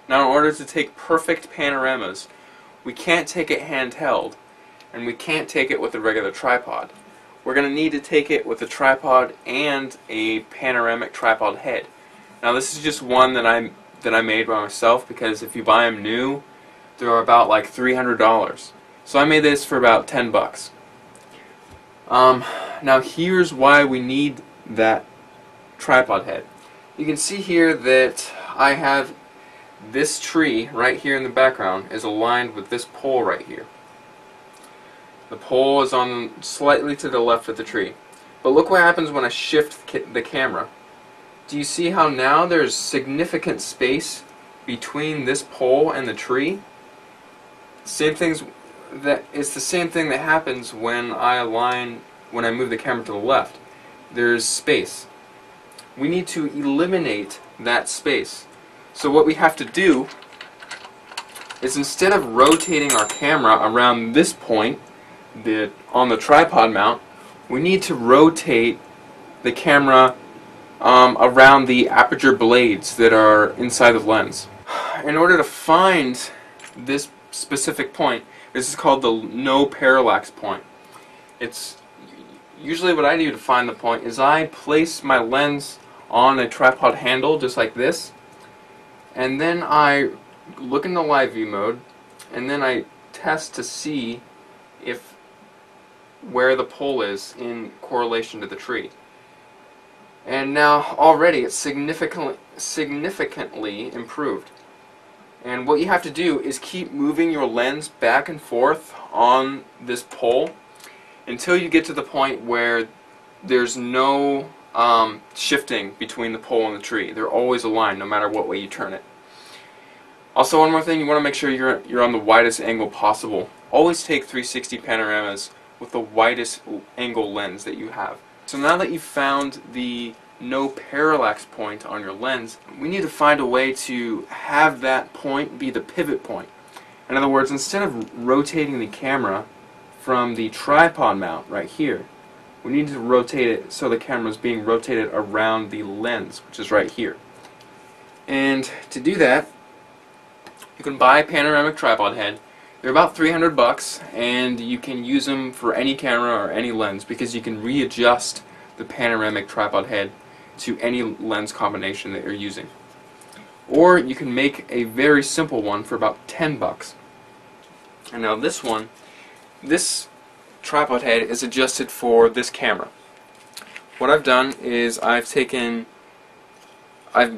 Now in order to take perfect panoramas, we can't take it handheld, and we can't take it with a regular tripod. We're going to need to take it with a tripod and a panoramic tripod head. Now this is just one that I made by myself, because if you buy them new, they're about like $300. So I made this for about 10 bucks. Now here's why we need that tripod head. You can see here that I have this tree right here in the background is aligned with this pole right here. The pole is on slightly to the left of the tree. But look what happens when I shift the camera. Do you see how now there's significant space between this pole and the tree? It's the same thing that happens when when I move the camera to the left. There's space. We need to eliminate that space. So what we have to do is, instead of rotating our camera around this point on the tripod mount, we need to rotate the camera around the aperture blades that are inside the lens. In order to find this specific point, this is called the no parallax point. It's usually what I do to find the point is I place my lens on a tripod handle just like this, and then I look in the live view mode, and then I test to see where the pole is in correlation to the tree. And now already it's significantly improved. And what you have to do is keep moving your lens back and forth on this pole until you get to the point where there's no shifting between the pole and the tree. They're always aligned no matter what way you turn it. Also, one more thing, you want to make sure you're on the widest angle possible. Always take 360 panoramas with the widest angle lens that you have. So now that you've found the no parallax point on your lens, we need to find a way to have that point be the pivot point. In other words, instead of rotating the camera from the tripod mount right here, we need to rotate it so the camera is being rotated around the lens, which is right here. And to do that, you can buy a panoramic tripod head. They're about 300 bucks, and you can use them for any camera or any lens, because you can readjust the panoramic tripod head to any lens combination that you're using. Or you can make a very simple one for about 10 bucks. And now this tripod head is adjusted for this camera. What I've done is I've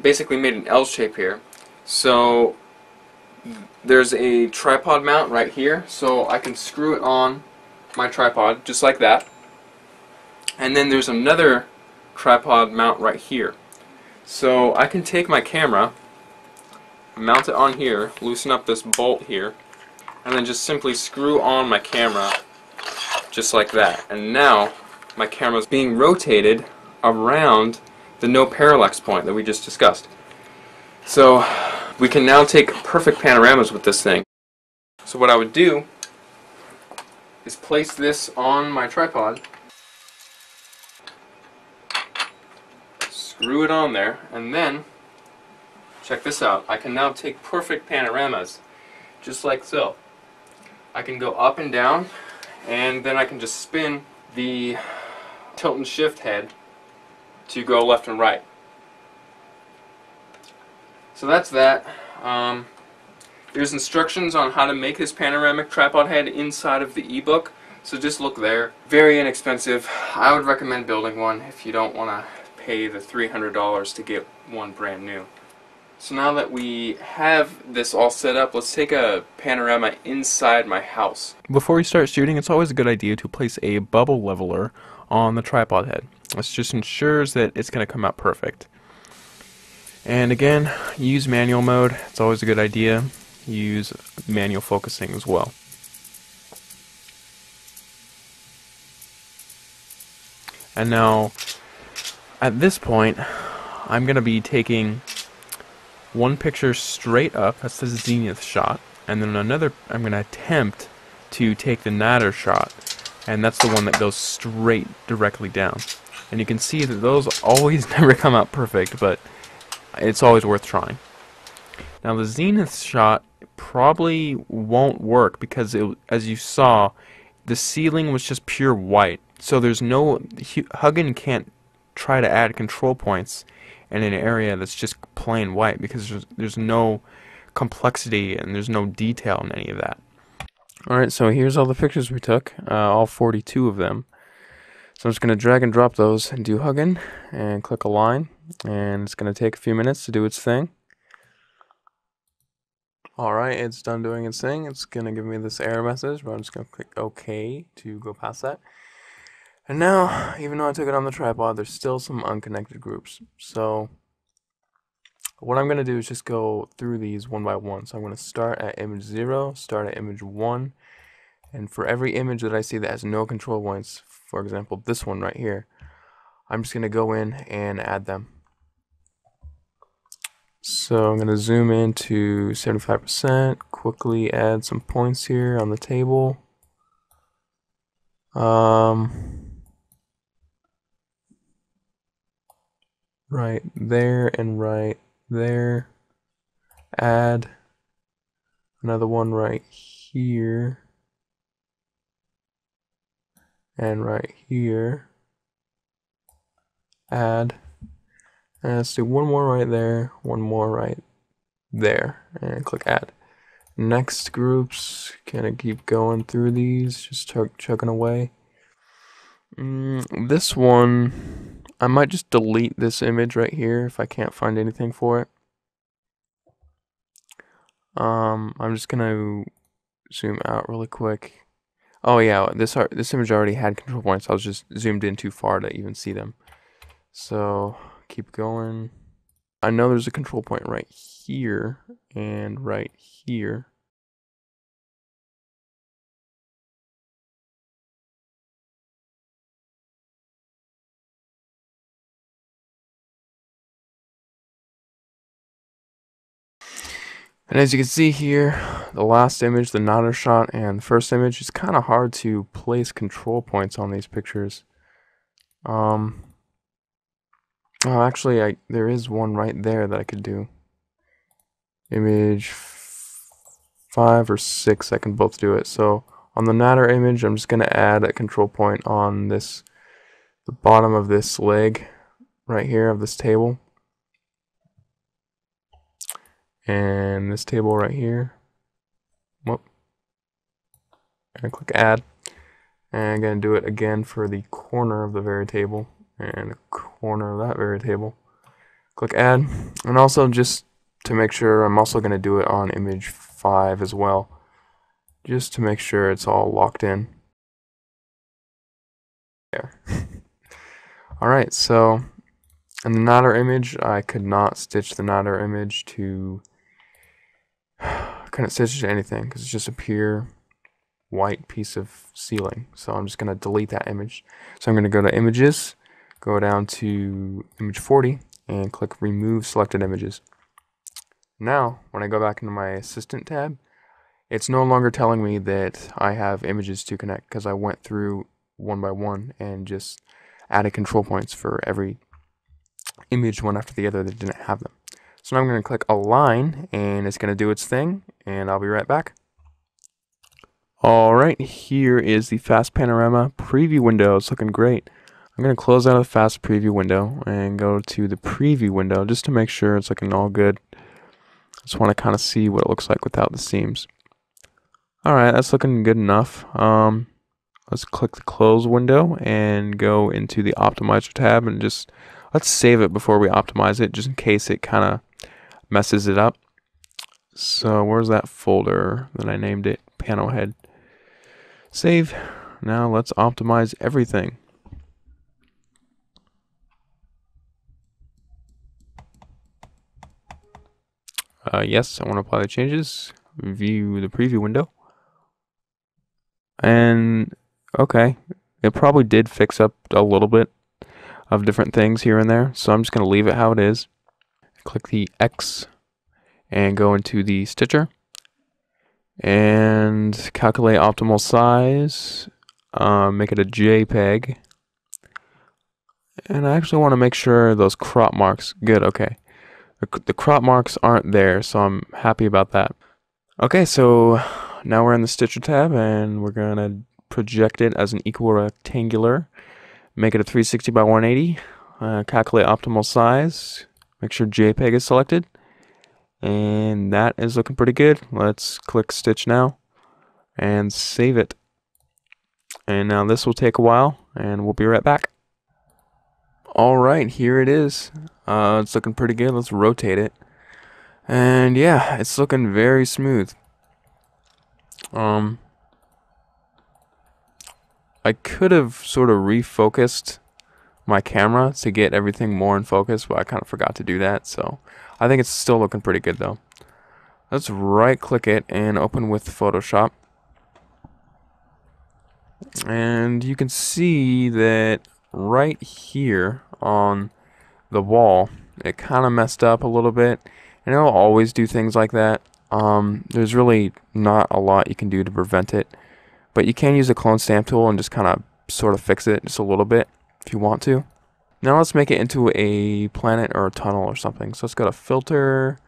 basically made an L shape here. So there's a tripod mount right here, so I can screw it on my tripod just like that. And then there's another tripod mount right here. So I can take my camera, mount it on here, loosen up this bolt here, and then just simply screw on my camera just like that. And now my camera is being rotated around the no parallax point that we just discussed. So we can now take perfect panoramas with this thing. So what I would do is place this on my tripod, screw it on there, and then check this out. I can now take perfect panoramas just like so. I can go up and down, and then I can just spin the tilt and shift head to go left and right. So that's that. There's instructions on how to make this panoramic tripod head inside of the ebook, so just look there. Very inexpensive. I would recommend building one if you don't want to pay the $300 to get one brand new. So now that we have this all set up, let's take a panorama inside my house. Before you start shooting, it's always a good idea to place a bubble leveler on the tripod head. This just ensures that it's going to come out perfect. And again, use manual mode. It's always a good idea. Use manual focusing as well. And now, at this point, I'm going to be taking one picture straight up, that's the zenith shot, and then another, I'm going to attempt to take the nadir shot, and that's the one that goes straight directly down. And you can see that those always never come out perfect, but it's always worth trying. Now the zenith shot probably won't work because as you saw, the ceiling was just pure white. So there's no, Hugin can't try to add control points in an area that's just plain white because there's no complexity and there's no detail in any of that. Alright, so here's all the pictures we took, all 42 of them. So I'm just going to drag and drop those and do Hugin and click Align, and it's going to take a few minutes to do its thing. Alright, it's done doing its thing. It's going to give me this error message, but I'm just going to click OK to go past that. And now, even though I took it on the tripod, there's still some unconnected groups. So what I'm going to do is just go through these one by one. So I'm going to start at image 0, start at image 1, and for every image that I see that has no control points, for example this one right here, I'm just going to go in and add them. So I'm going to zoom in to 75%, quickly add some points here on the table. Right there and right there. Add another one right here and right here. Add, and let's do one more right there, one more right there, and click add. Next groups, kind of keep going through these, just chugging away. This one, I might just delete this image right here if I can't find anything for it. I'm just gonna zoom out really quick. Oh yeah, this image already had control points. I was just zoomed in too far to even see them. So keep going. I know there's a control point right here and right here. And as you can see here, the last image, the Nader shot, and the first image, it's kind of hard to place control points on these pictures. Oh, actually, there is one right there that I could do. Image 5 or 6, I can both do it. So on the Nader image, I'm just going to add a control point on the bottom of this leg right here of this table. And this table right here. Whoop. And click add. And I'm going to do it again for the corner of the very table and the corner of that very table. Click add. And also, just to make sure, I'm also going to do it on image 5 as well, just to make sure it's all locked in. There. Alright, so in the Nader image, I could not stitch the Nader image to couldn't stitch it to anything because it's just a pure white piece of ceiling. So I'm just going to delete that image. So I'm going to go to images, go down to image 40, and click remove selected images. Now, when I go back into my assistant tab, it's no longer telling me that I have images to connect because I went through one by one and just added control points for every image one after the other that didn't have them. So now I'm going to click align, and it's going to do its thing, and I'll be right back. Alright, here is the fast panorama preview window. It's looking great. I'm going to close out of the fast preview window and go to the preview window just to make sure it's looking all good. I just want to kind of see what it looks like without the seams. Alright, that's looking good enough. Let's click the close window and go into the optimizer tab and just let's save it before we optimize it, just in case it kind of messes it up. So where's that folder that I named it? Panel head. Save. Now let's optimize everything. Yes, I want to apply the changes. View the preview window. And okay, it probably did fix up a little bit of different things here and there, so I'm just going to leave it how it is. Click the X and go into the Stitcher and calculate optimal size, make it a JPEG, and I actually want to make sure those crop marks, good, okay. The crop marks aren't there, so I'm happy about that. Okay, so now we're in the Stitcher tab, and we're gonna project it as an equal rectangular. Make it a 360 by 180. Calculate optimal size. Make sure JPEG is selected. And that is looking pretty good. Let's click Stitch now and save it. And now this will take a while, and we'll be right back. Alright, here it is. It's looking pretty good. Let's rotate it. And yeah, it's looking very smooth. I could have sort of refocused my camera to get everything more in focus, but I kind of forgot to do that, so I think it's still looking pretty good though. Let's right click it and open with Photoshop. And you can see that right here on the wall, it kind of messed up a little bit, and it'll always do things like that. There's really not a lot you can do to prevent it, but you can use a clone stamp tool and just kind of sort of fix it just a little bit if you want to. Now let's make it into a planet or a tunnel or something. So let's go to Filter,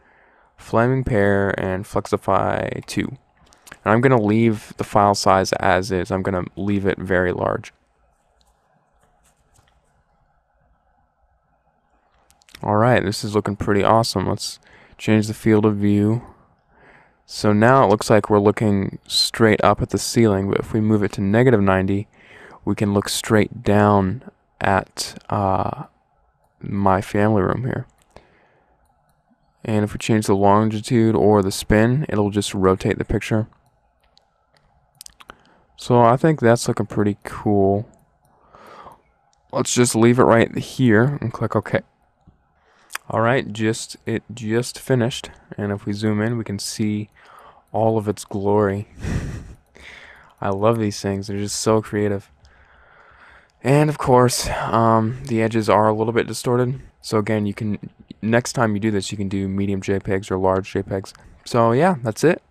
Flaming Pear, and Flexify 2. And I'm going to leave the file size as is. I'm going to leave it very large. Alright, this is looking pretty awesome. Let's change the field of view. So now it looks like we're looking straight up at the ceiling, but if we move it to -90, we can look straight down at my family room here. And if we change the longitude or the spin, it'll just rotate the picture. So I think that's looking pretty cool. Let's just leave it right here and click OK. Alright, it just finished, and if we zoom in we can see all of its glory. I love these things, they're just so creative. And of course, the edges are a little bit distorted, so again, next time you do this, you can do medium JPEGs or large JPEGs. So yeah, that's it.